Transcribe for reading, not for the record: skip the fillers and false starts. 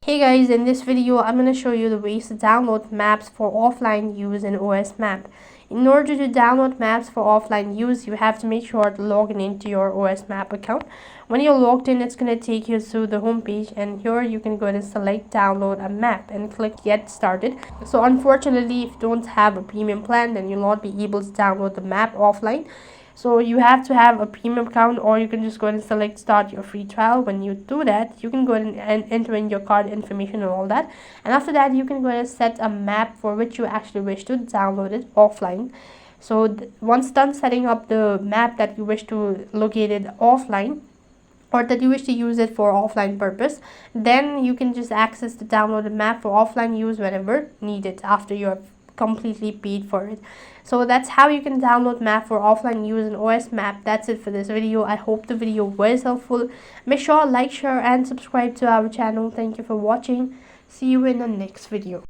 Hey guys, in this video I'm going to show you the ways to download maps for offline use in OS Map. In order to download maps for offline use, you have to make sure to log into your OS Map account. When you're logged in, it's going to take you to the home page, and here you can go and select download a map and click get started. So unfortunately, if you don't have a premium plan, then you'll not be able to download the map offline. So you have to have a premium account, or you can just go and select start your free trial. When you do that, you can go and enter in your card information and all that, and after that you can go and set a map for which you actually wish to download it offline. So once done setting up the map that you wish to locate it offline, or that you wish to use it for offline purpose, then you can just access the downloaded map for offline use whenever needed after you're completely paid for it. So that's how you can download map for offline use in OS Map. That's it for this video. I hope the video was helpful. Make sure like, share and subscribe to our channel. Thank you for watching. See you in the next video.